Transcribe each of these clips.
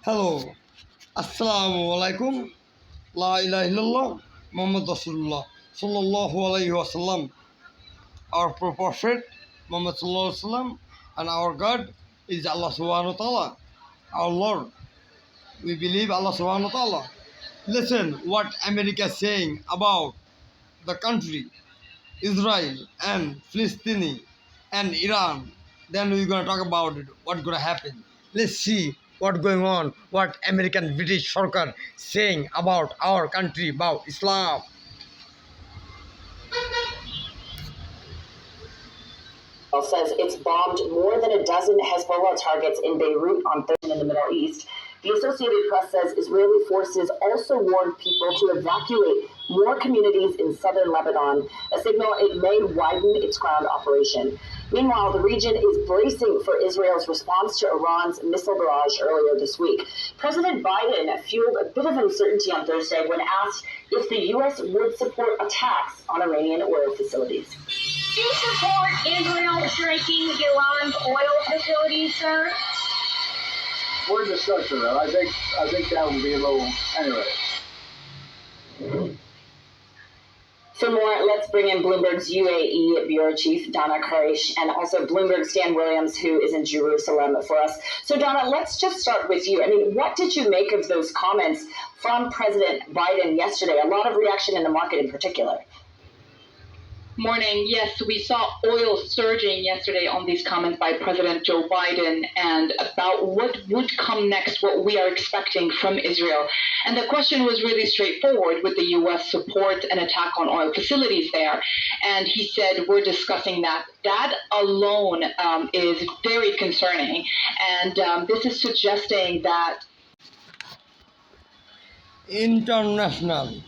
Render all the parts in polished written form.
Hello, Assalamu alaikum, La ilaha illallah, Muhammad Rasulullah, Sallallahu alayhi wasallam. Our Prophet, Muhammad Sallallahu alayhi wasallam, and our God is Allah subhanahu wa ta'ala, our Lord. We believe Allah subhanahu wa ta'ala. Listen what America is saying about the country, Israel and Palestine and Iran. Then we're going to talk about it, what's going to happen. Let's see what's going on, what American British Sarkar saying about our country, about Islam. Says it's bombed more than a dozen Hezbollah targets in Beirut on Thursday in the Middle East. The Associated Press says Israeli forces also warned people to evacuate more communities in southern Lebanon, a signal it may widen its ground operation. Meanwhile, the region is bracing for Israel's response to Iran's missile barrage earlier this week. President Biden fueled a bit of uncertainty on Thursday when asked if the U.S. would support attacks on Iranian oil facilities. Do you support Israel striking Iran's oil facilities, sir? We're discussing that. I think that would be a little anyway. For more, let's bring in Bloomberg's UAE bureau chief, Donna Karish, and also Bloomberg's Stan Williams, who is in Jerusalem for us. So, Donna, let's just start with you. I mean, what did you make of those comments from President Biden yesterday? A lot of reaction in the market in particular. Morning. Yes, we saw oil surging yesterday on these comments by President Joe Biden and about what would come next, what we are expecting from Israel. And the question was really straightforward: would the U.S. support an attack on oil facilities there? And he said, we're discussing that. That alone is very concerning. And this is suggesting that International,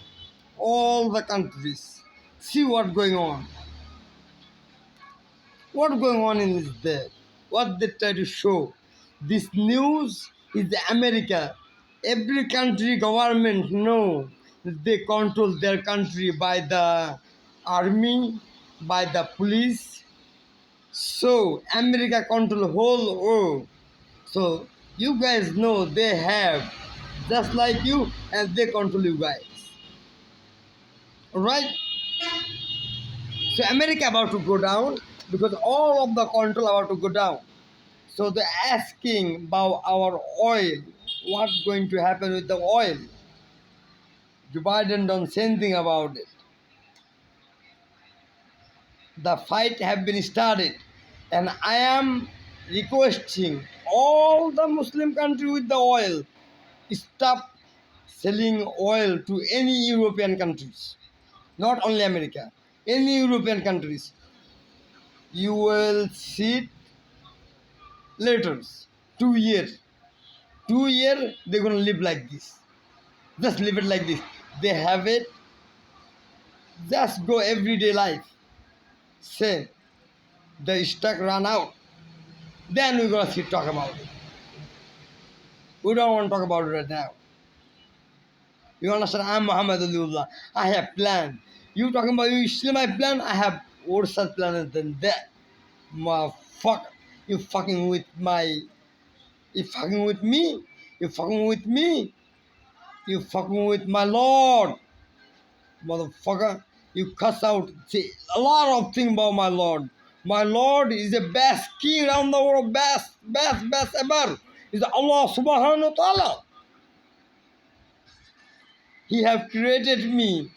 all the countries, see what's going on. What's going on in this day? What they try to show. This news is America. Every country government know they control their country by the army, by the police. So America control whole world. So you guys know they have just like you and they control you guys. Alright? So America about to go down because all of the control about to go down. So they're asking about our oil. What's going to happen with the oil? Joe Biden don't say anything about it. The fight have been started. And I am requesting all the Muslim country with the oil, stop selling oil to any European countries. Not only America. Any European countries. You will see it later. 2 years. 2 years, they're going to live like this. Just live it like this. They have it. Just go everyday life. Same. The stock run out. Then we're going to talk about it. We don't want to talk about it right now. You understand? I'm Muhammad Aliullah. I have plan. You talking about you still my plan? I have worse plan than that. Motherfucker. You fucking with my... You fucking with me? You fucking with me? You fucking with my Lord? Motherfucker. You cuss out. See, a lot of things about my Lord. My Lord is the best king around the world. Best ever. Is Allah subhanahu wa ta'ala. He have created me.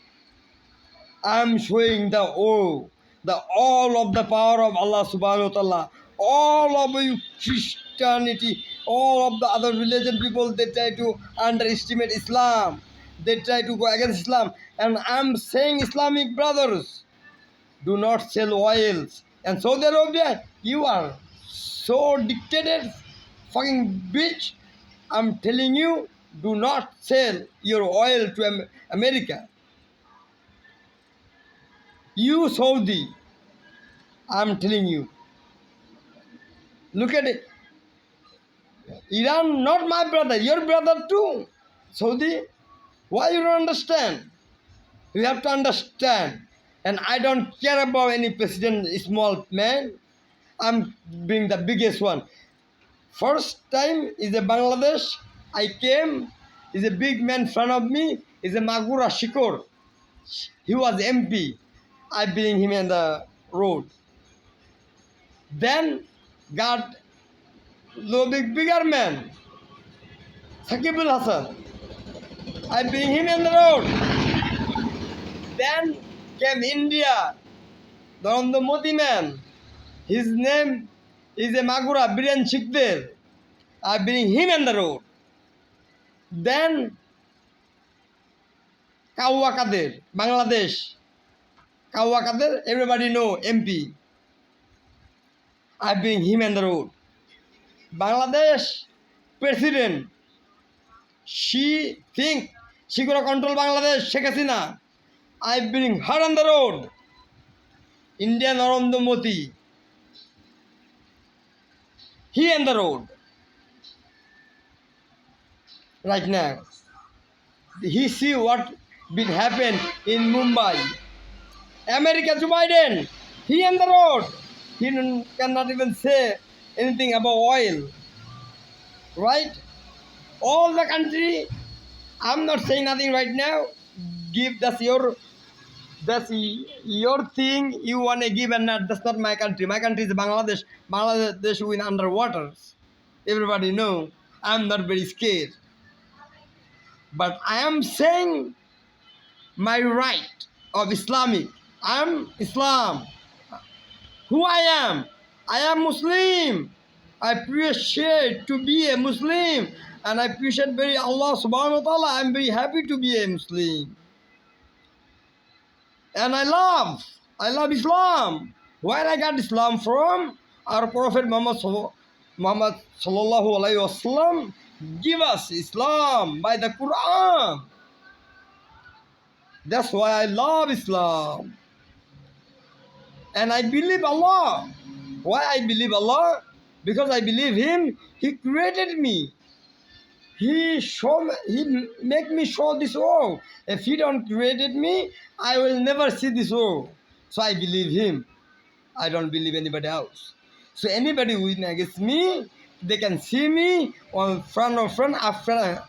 I am showing the all of the power of Allah subhanahu wa ta'ala. All of you Christianity, all of the other religion people, they try to underestimate Islam. They try to go against Islam. And I'm saying, Islamic brothers, do not sell oils. And Saudi Arabia, you are so dictated, fucking bitch. I'm telling you, do not sell your oil to America. You Saudi, I'm telling you. Look at it. Iran, not my brother, your brother too. Saudi, why you don't understand? You have to understand. And I don't care about any president, small man. I'm being the biggest one. First time is a Bangladesh, I came, he's a big man in front of me, he's a Magura Shikor. He was MP. I bring him in the road. Then got bigger man, Sakibul Hasan. I bring him in the road. Then came India, the Modi man. His name is a Magura Biren Chikder. I bring him in the road. Then Kawa Kadir, Bangladesh. Kawa Kadir, everybody know, MP. I bring him in the road. Bangladesh president, she think she gonna control Bangladesh, Sheikh Hasina. I bring her on the road. Indian Narendra Modi. He on the road. Right now. He see what been happen in Mumbai. America Joe Biden. He on the road. He cannot even say anything about oil. Right? All the country, I'm not saying nothing right now. Give that's your thing you wanna give, and that's not my country. My country is Bangladesh. Bangladesh win underwater. Everybody know I'm not very scared. But I am saying my right of Islamic. I'm Islam. Who I am? I am Muslim. I appreciate to be a Muslim, and I appreciate very Allah subhanahu wa ta'ala. I'm very happy to be a Muslim. And I love Islam. Where I got Islam from? Our Prophet Muhammad sallallahu alaihi wasallam give us Islam by the Quran. That's why I love Islam. And I believe Allah. Why I believe Allah? Because I believe Him. He created me. He make me show this world. If He don't created me, I will never see this world. So I believe Him. I don't believe anybody else. So anybody who is against me, they can see me on front or front after.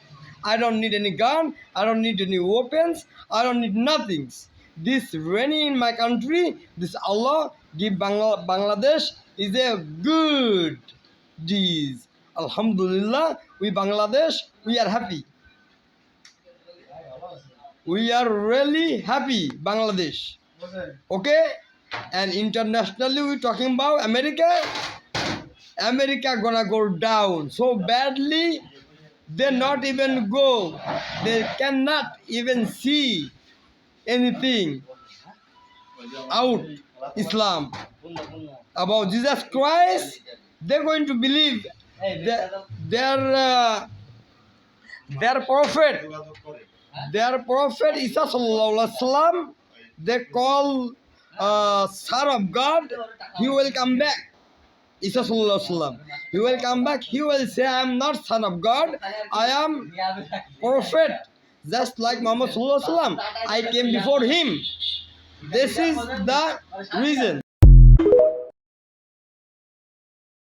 I don't need any gun. I don't need any weapons. I don't need nothing. This raining in my country, this Allah give Bangladesh is a good deed. Alhamdulillah, we Bangladesh, we are happy. We are really happy, Bangladesh. Okay? And internationally, we're talking about America. America gonna go down so badly, they not even go. They cannot even see anything out Islam about Jesus Christ. They're going to believe their prophet Isa sallallahu alaihi wasallam. They call Son of God. He will come back. Isa sallallahu alaihi wasallam. He will come back. He will say, I am not Son of God. I am prophet. Just like Muhammad sallallahu alaihi wasallam. I came before him. This is the reason.